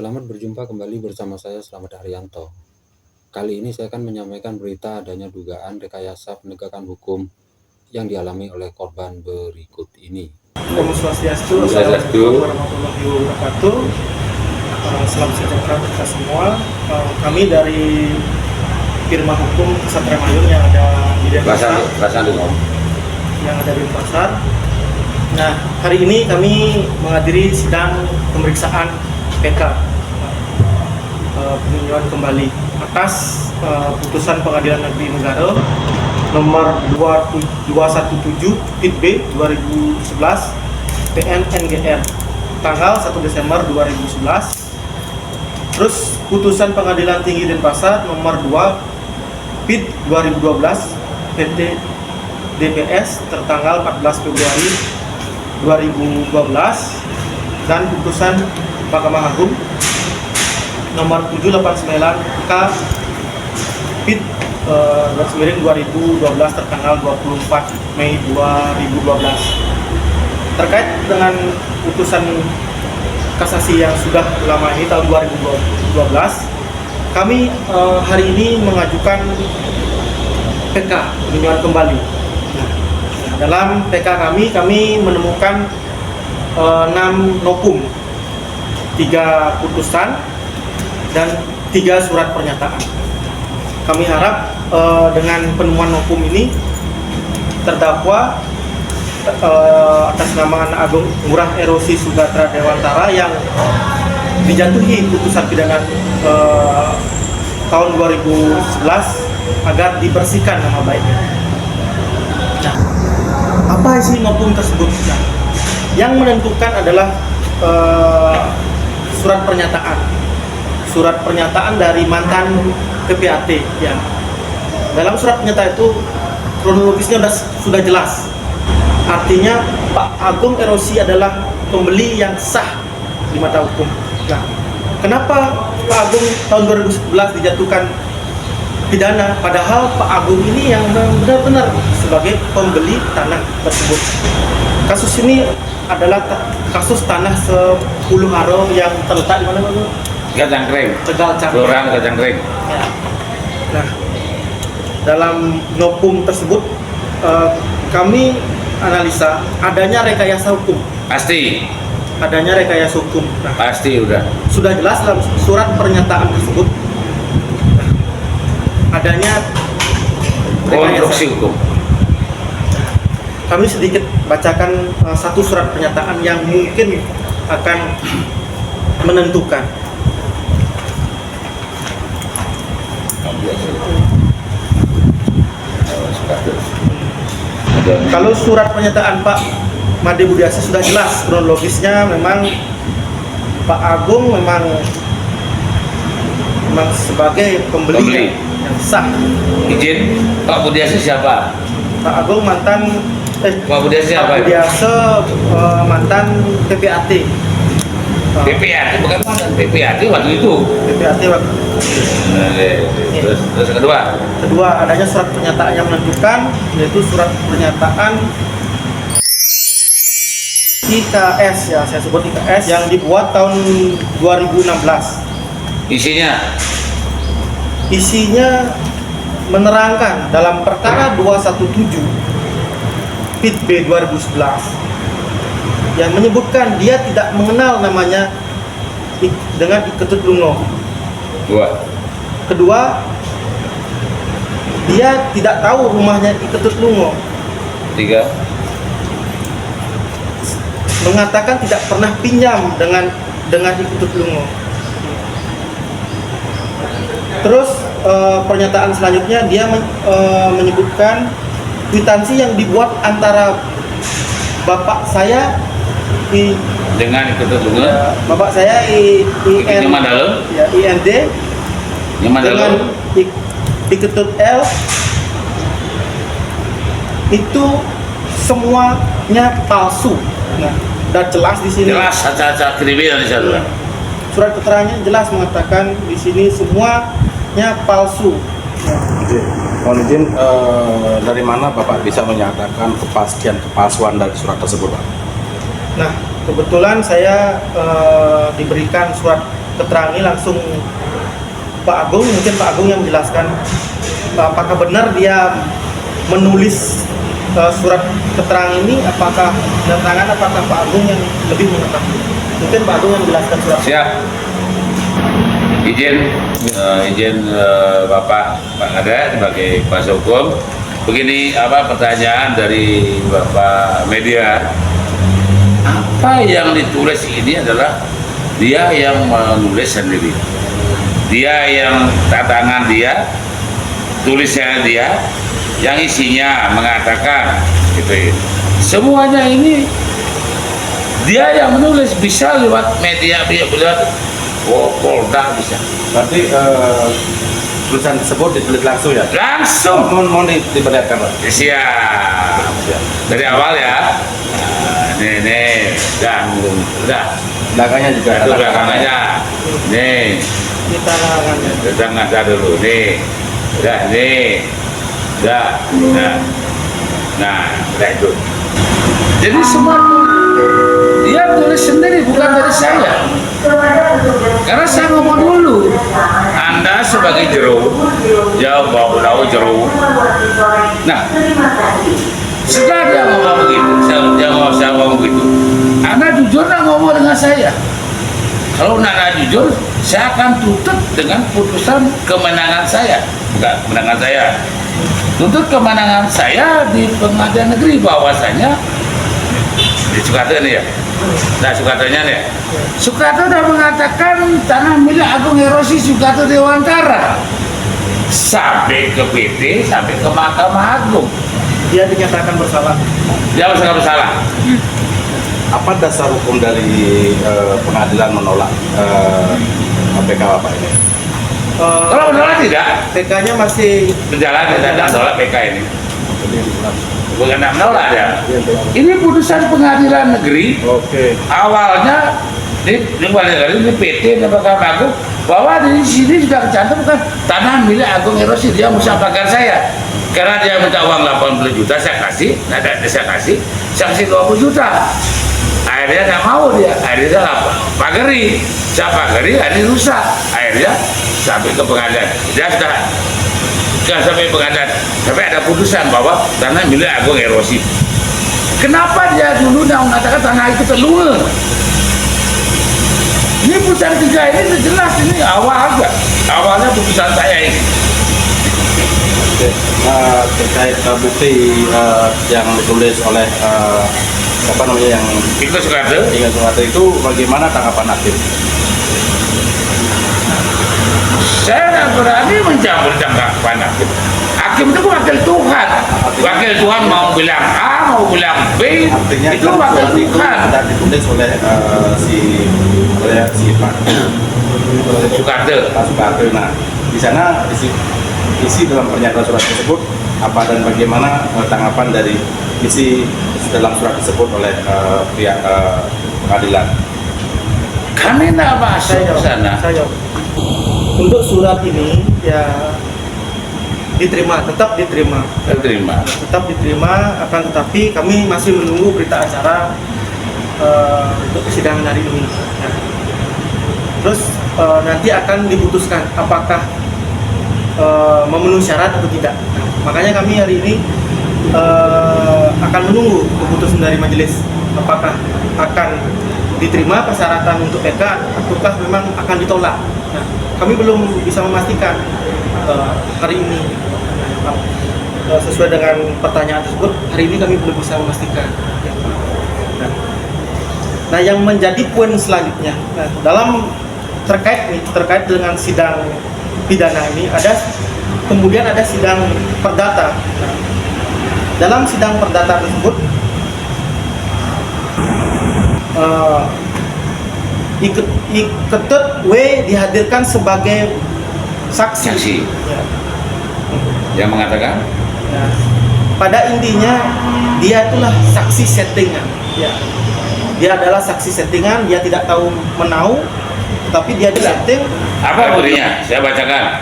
Selamat berjumpa kembali bersama saya Slamet Haryanto. Kali ini saya akan menyampaikan berita adanya dugaan rekayasa penegakan hukum yang dialami oleh korban berikut ini. Om Swastiastu, Assalamualaikum warahmatullahi wabarakatuh. Selamat sejahtera kita semua. Kami dari firma hukum Satria Mayun yang ada di Denpasar. Yang ada di Denpasar. Nah, hari ini kami menghadiri sidang pemeriksaan PK peninjauan kembali atas putusan Pengadilan Negeri Menggaro nomor 217 B 2011 PN NGR tanggal 1 Desember 2011. Terus putusan Pengadilan Tinggi Denpasar nomor 2 PID 2012 PT DPS tertanggal 14 Februari 2012 dan putusan Mahkamah Agung nomor 789 K PID 2012 tertanggal 24 Mei 2012 terkait dengan putusan kasasi yang sudah lama ini tahun 2012. Kami hari ini mengajukan PK peninjauan kembali. Nah, dalam PK kami menemukan 6 nopum, 3 putusan dan 3 surat pernyataan. Kami harap dengan penemuan nopum ini terdakwa atas nama Anak Agung Ngurah Erosi Sugatra Dewantara yang dijatuhi putusan pidana tahun 2011 agar dibersihkan nama baiknya. Nah, apa isi nopum tersebut? Nah, yang menentukan adalah surat pernyataan dari mantan PPAT. Ya. Dalam surat pernyataan itu kronologisnya sudah jelas. Artinya Pak Agung Erosi adalah pembeli yang sah di mata hukum. Nah, kenapa Pak Agung tahun 2011 dijatuhkan pidana, padahal Pak Agung ini yang benar-benar sebagai pembeli tanah tersebut. Kasus ini adalah kasus tanah 10 haro yang terletak di mana, Pak? Tegal Cangkring. Kelurahan Tegal Cangkring. Ya. Nah, dalam nopum tersebut kami analisa adanya rekayasa hukum. Pasti. Adanya rekayasa hukum. Nah, pasti udah. Sudah jelas dalam surat pernyataan tersebut. Nah, adanya konstruksi hukum. Kami sedikit bacakan satu surat pernyataan yang mungkin akan menentukan. Kalau surat pernyataan Pak Made Budiasi sudah jelas kronologisnya, memang Pak Agung memang sebagai pembeli yang sah. Izin, Pak Budiasi siapa? Pak Agung mantan Pak Budiasi siapa? Pak Budiasi mantan PPAT. PPAT bukan mantan PPAT waktu itu. PPAT waktu. Terus kedua adanya surat pernyataan yang menentukan, yaitu surat pernyataan IKS, ya saya sebut IKS, yang dibuat tahun 2016. Isinya menerangkan dalam perkara 217 PID B 2011 yang menyebutkan dia tidak mengenal namanya dengan Iketut Lungo. Kedua, dia tidak tahu rumahnya Iketut Lungo. 3, mengatakan tidak pernah pinjam dengan Iketut Lungo. Terus pernyataan selanjutnya dia menyebutkan kwitansi yang dibuat antara bapak saya dengan Iketut Lungo. Bapak saya IND dengan Iketut L itu semuanya palsu. Nah, dan jelas di sini. Jelas cacat kriminal di sana. Surat keterangannya jelas mengatakan di sini semuanya palsu. Mohon izin, dari mana Bapak bisa menyatakan kepalsuan dari surat tersebut, Pak? Nah, kebetulan saya diberikan surat keterangan ini langsung Pak Agung, mungkin Pak Agung yang menjelaskan apakah benar dia menulis surat keterangan ini, apakah keterangan apakah Pak Agung yang lebih mengetahui. Mungkin Pak Agung yang menjelaskan surat. Siap. Izin Bapak Pak Kada sebagai kuasa hukum. Begini pertanyaan dari Bapak media. Apa yang ditulis ini adalah dia yang menulis sendiri. Dia yang tangan dia, tulisnya dia, yang isinya mengatakan gitu. Semuanya ini dia yang menulis, bisa lewat media, lewat Polda bisa. Berarti tulisan tersebut ditulis langsung ya? Langsung. Mohon diperlihatkan, Pak. Siap. Dari awal ya. Nih, udah. Belakangnya juga Itu belakangnya. Nih, Kita larangannya. sedang ada dulu. Nih, udah nih, udah. Nah, udah itu. Jadi semua dia tulis sendiri, bukan dari saya. Karena saya ngomong dulu, Anda sebagai jeruk, jauh bau jeruk. Nah, setelah dia ngomong begitu, saya ngomong begitu, Anda jujur nggak ngomong dengan saya? Kalau Anda jujur, saya akan tuntut dengan putusan kemenangan saya, bukan kemenangan saya. Tuntut kemenangan saya di pengadilan negeri bahwasanya di Soekarno nih ya. Nah, Soekarno-nya nih. Soekarno sudah mengatakan tanah milik Agung Erosi Soekarno Dewantara. Sampai ke PT, sampai ke Mahkamah Agung. Dia dinyatakan bersalah. Dia bersalah. Apa dasar hukum dari pengadilan menolak PK Bapak ini? Kalau menolak tidak, PK-nya masih berjalan tidak menolak PK ini. Bukan tidak menolak ya. Ini putusan pengadilan negeri. Oke. Awalnya ini pengadilan negeri, ini PT dan Mahkamah Agung, bahwa di sini sudah kecantum kan tanah milik Agung Erosi, dia musyawarahkan saya. Karena dia minta uang 80 juta, saya kasih, saya kasih 20 juta. Akhirnya nggak mau dia, akhirnya apa? Pagari, saya pagari, akhirnya rusak. Akhirnya sampai ke pengadilan, dia sudah sampai pengadilan, sampai ada putusan bahwa tanah milik Agung Erosi. Kenapa dia dulu yang mengatakan tanah itu terluar? Ini putusan 3 ini jelas, ini awalnya putusan saya ini. Oke. Terkait bukti yang ditulis oleh yang Itu Soekarno. Ingat Soekarno itu, bagaimana tanggapan hakim? Saya tidak berani mencampur tanggapan hakim. Hakim itu wakil Tuhan. Wakil Tuhan mau bilang A, mau bilang B, Artinya itu wakil Tuhan. sudah ditulis oleh si Pak Soekarno. Soekarno. Nah, di sana isi dalam pernyataan surat tersebut apa dan bagaimana tanggapan dari isi dalam surat tersebut oleh pihak pengadilan? Kami tidak masuk ke sana. Saya untuk surat ini ya diterima, tetap diterima. Tetap diterima, akan tetapi kami masih menunggu berita acara untuk persidangan hari ini. Ya. Terus nanti akan diputuskan apakah memenuhi syarat atau tidak. Nah, makanya kami hari ini akan menunggu keputusan dari majelis apakah akan diterima persyaratan untuk PK ataukah memang akan ditolak. Nah, kami belum bisa memastikan hari ini sesuai dengan pertanyaan tersebut. Hari ini kami belum bisa memastikan. Nah, yang menjadi poin selanjutnya, dalam terkait dengan sidang pidana ini kemudian ada sidang perdata. Nah, dalam sidang perdata tersebut Iketut W dihadirkan sebagai saksi. Ya. Yang mengatakan? Ya. Pada intinya dia itulah saksi settingan. Ya. Dia adalah saksi settingan, dia tidak tahu menau, tapi dia disetting. Apa bunyinya? Saya bacakan.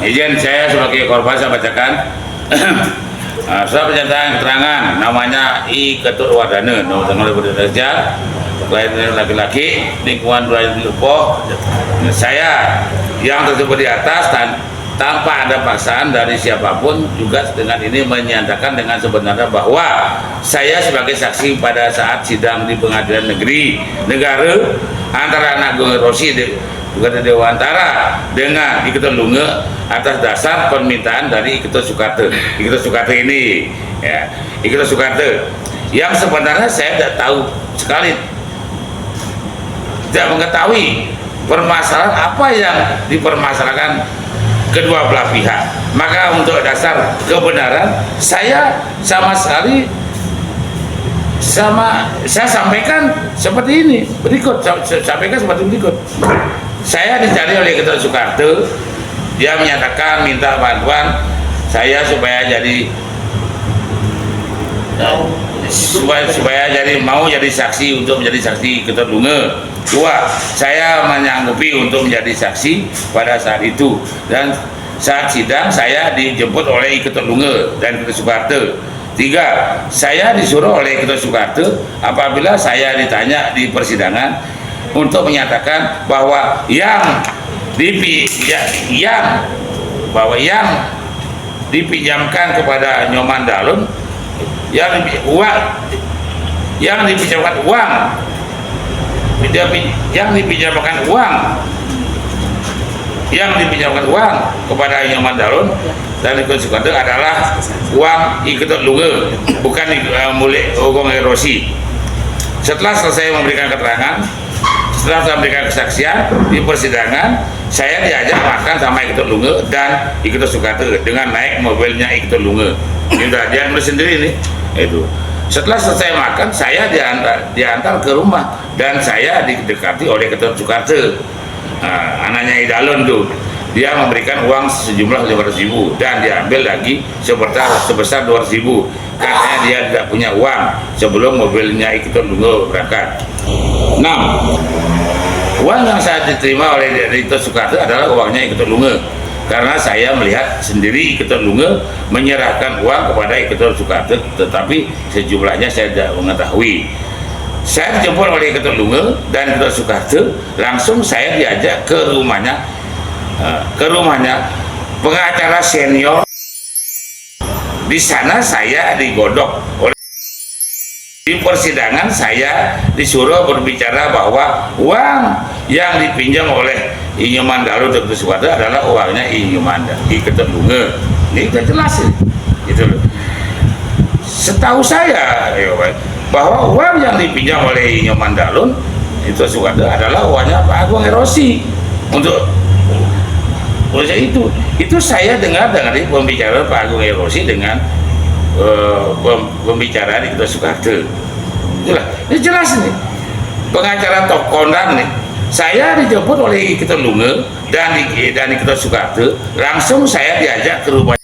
Izin saya sebagai korban saya bacakan. Surat pernyataan keterangan namanya I Ketut Wardana, nomor tanggal 20 Rejab kelahiran laki-laki, lingkungan Durain Lupoh, saya yang tersebut di atas dan tanpa ada paksaan dari siapapun juga dengan ini menyatakan dengan sebenarnya bahwa saya sebagai saksi pada saat sidang di Pengadilan Negeri Negara antara Agung Erosi bukan Dewantara dengan Iketo Lunge atas dasar permintaan dari Iketo Soekarto ini ya, Iketo Soekarto yang sebenarnya saya tidak tahu sekali, tidak mengetahui permasalahan apa yang dipermasalahkan kedua belah pihak. Maka untuk dasar kebenaran saya sama sekali saya sampaikan seperti ini berikut, sampaikan seperti berikut. Saya dicari oleh Ketua Soekarto, dia menyatakan minta bantuan saya supaya jadi mau jadi saksi untuk menjadi saksi Iketo Lunge. Dua, saya menyanggupi untuk menjadi saksi pada saat itu, dan saat sidang saya dijemput oleh Iketo Lunge dan Ketua Soekarto. Tiga, saya disuruh oleh Ketua Soekarto apabila saya ditanya di persidangan untuk menyatakan bahwa yang dipinjamkan kepada Nyoman Dalun yang dipinjamkan uang kepada Nyoman Dalun dan Iketo Soekarto adalah uang Iketo Lunge, bukan milik Agung Erosi. Setelah selesai memberikan keterangan, setelah saya memberikan kesaksian di persidangan, saya diajak makan sama Iketo Lunge dan Iketo Soekarto dengan naik mobilnya Iketo Lunge. Ini udah dia nulis sendiri nih. Itu. Setelah selesai makan, saya diantar ke rumah dan saya didekati oleh Ketua Soekarto. Anaknya Idalun tuh, dia memberikan uang sejumlah 500.000 dan diambil lagi sebesar 200.000. Katanya dia tidak punya uang sebelum mobilnya Iketo Lunge berangkat. 6. Uang yang saya diterima oleh Iketo Soekarto adalah uangnya Iketo Lunge, karena saya melihat sendiri Iketo Lunge menyerahkan uang kepada Iketo Soekarto, tetapi sejumlahnya saya tidak mengetahui. Saya dijemput oleh Iketo Lunge dan Iketo Soekarto, langsung saya diajak ke rumahnya pengacara senior. Di sana saya digodok oleh di persidangan, saya disuruh berbicara bahwa uang yang dipinjam oleh Nyoman Dalun dan Ketua Soekarto adalah uangnya Iketo Lunge. Ini sudah jelas gitu loh. Setahu saya bahwa uang yang dipinjam oleh Nyoman Dalun itu Soekarto adalah uangnya Pak Agung Erosi untuk itu saya dengar dari pembicaraan Pak Agung Erosi dengan pembicaraan Iketo Soekarto. Itulah, ini jelas nih pengacara Tokondang nih. Saya dijemput oleh Iketo Lunge dan Iketo Soekarto, langsung saya diajak ke rumah.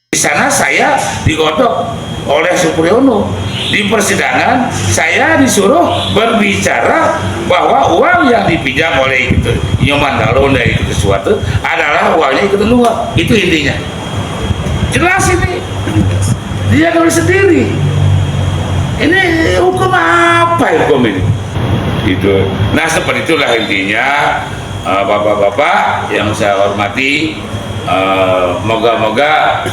Di sana saya digodok oleh Supriyono. Di persidangan saya disuruh berbicara bahwa uang yang dipinjam oleh Nyoman Dalun dan Iketo Soekarto adalah uangnya Iketo Lunge. Itu intinya. Jelas ini. Dia nulis sendiri. Ini hukum apa hukum ini? Itu. Nah, seperti itulah intinya, bapak-bapak yang saya hormati. Moga-moga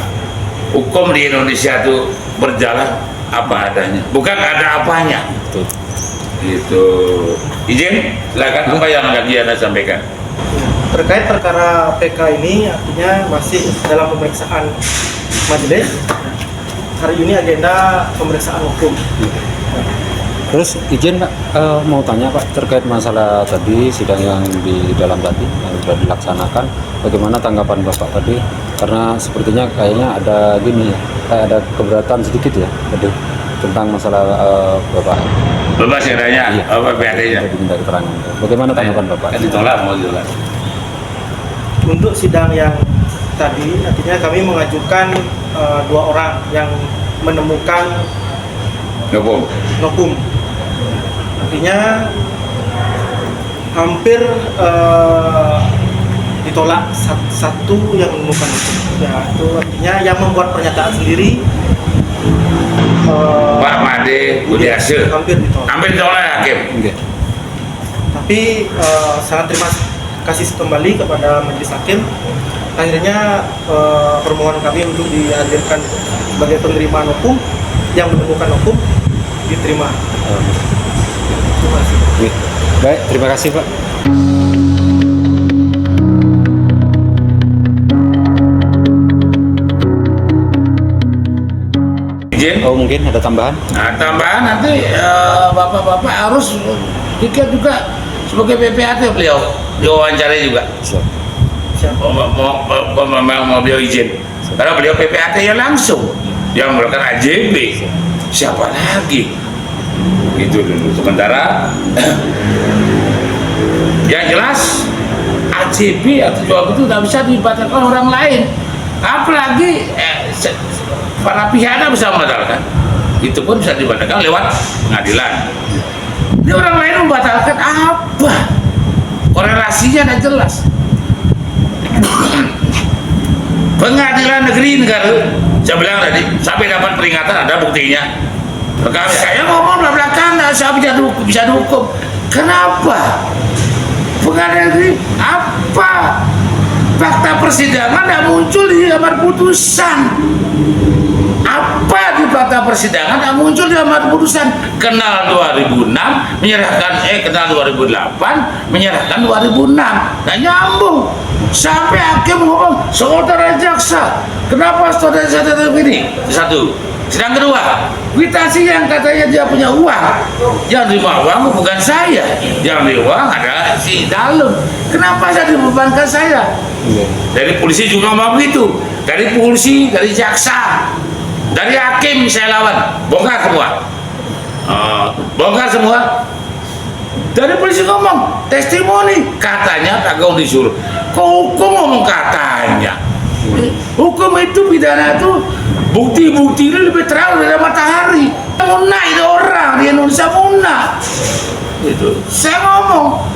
hukum di Indonesia itu berjalan apa adanya, bukan ada apanya. Itu izin, silakan apa yang lagi Anda sampaikan. Terkait perkara PK ini artinya masih dalam pemeriksaan majelis. Hari ini agenda pemeriksaan hukum. Terus izin Pak, mau tanya Pak terkait masalah tadi sidang yang di dalam tadi yang sudah dilaksanakan, bagaimana tanggapan Bapak tadi? Karena sepertinya kayaknya ada gini ya, kayak ada keberatan sedikit ya tadi tentang masalah Bapak. Bapak sekiranya, apa PAD-nya? Diminta keterangan. Bagaimana tanggapan Bapak? Kan ditolak, mau ditolak. Untuk sidang yang tadi, artinya kami mengajukan 2 orang yang menemukan nopum. Artinya hampir ditolak satu yang menemukan nopum. Ya, itu artinya yang membuat pernyataan sendiri Pak Made Budiase hampir ditolak. hampir ditolak hakim. Oke. Tapi sangat terima kasih kembali kepada majelis hakim. Akhirnya permohonan kami untuk dihadirkan sebagai penerimaan hukum yang menemukan hukum diterima. Terima kasih. Oke. Baik, terima kasih Pak. Izin. Oh mungkin ada tambahan? Nah, tambahan nanti bapak-bapak harus tiket juga sebagai PPAT beliau diwawancari juga. Siap. Siap. Mau beliau izin karena beliau PPAT ya langsung yang melakukan AJB, siapa lagi itu dulu. Sementara yang jelas AJB atau jual itu tidak bisa dibatalkan orang lain, apalagi para pihak bisa membatalkan, itu pun bisa dibatalkan lewat pengadilan. Ini orang lain membatalkan apa? Korelasinya tidak jelas. Pengadilan negeri negara, saya bilang tadi, sampai dapat peringatan ada buktinya. Kalau saya ngomong belakang, saya bisa dihukum. Kenapa? Pengadilan negeri apa? Fakta persidangan tidak muncul di amar putusan. Apa di fakta persidangan tidak muncul di amar putusan? Kenal 2006, menyerahkan kenal 2008, menyerahkan 2006. Nggak nyambung. Sampai hakim ngomong saudara jaksa, kenapa saudara jaksa ini? Satu. Sedang kedua, kwitansi yang katanya dia punya uang, yang terima uang bukan saya, yang terima uang adalah si Dalem. Kenapa saya dibebankan saya? Dari polisi juga ngomong begitu, dari polisi, dari jaksa, dari hakim saya lawan, bongkar semua, bongkar semua. Dari polisi ngomong testimoni, katanya Pak Gaung disuruh. Kok hukum ngomong katanya? Hukum itu pidana itu bukti-bukti ini lebih terang dari matahari. Munah itu orang di Indonesia munah. Itu saya ngomong.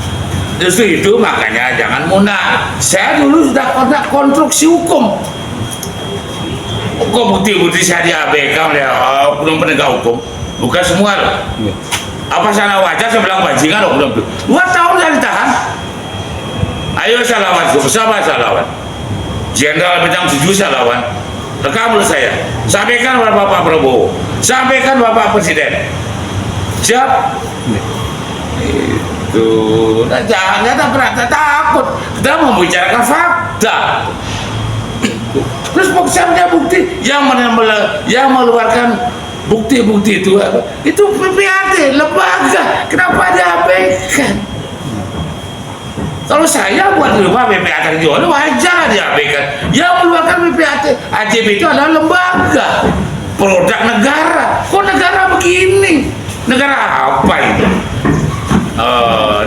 Justru itu makanya jangan munah. Saya dulu sudah pernah konstruksi hukum. Kok bukti-bukti saya diabaikan oleh oknum penegak hukum? Bukan semua loh. Apa salah wajar saya bilang bajingan loh, belum 2 tahun saya ditahan. Ayo saya lawan, bersama saya lawan. Jenderal Bintang 7 saya lawan. Rekam dulu saya. Sampaikan kepada Bapak Prabowo, sampaikan Bapak Presiden. Siap? Itu. Nah, jangan takut. Kita mau membicarakan fakta. Terus saya bukti yang mengeluarkan bukti-bukti itu apa? Itu PPAT, lembaga. Kenapa diabaikan? Kalau saya buat di rumah PPAT jual, wajar diabaikan. Yang mengeluarkan PPAT AJB itu adalah lembaga, produk negara. Kok negara begini? Negara apa ini?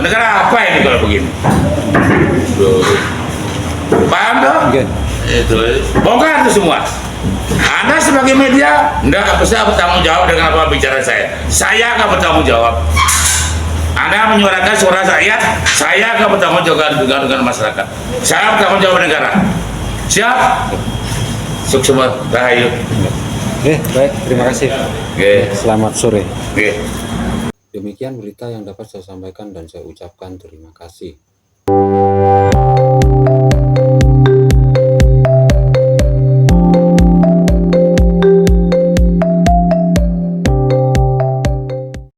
Negara apa ini kalau begini? Paham dong? Itu bongkar itu semua. Anda sebagai media tidak bisa bertanggung jawab dengan apa bicara saya. Saya akan bertanggung jawab. Anda menyuarakan suara saya akan bertanggung jawab dengan masyarakat. Saya bertanggung jawab negara. Siap? Sukses semua. Rahayu. Baik, terima kasih. Selamat sore. Oke. Demikian berita yang dapat saya sampaikan dan saya ucapkan terima kasih.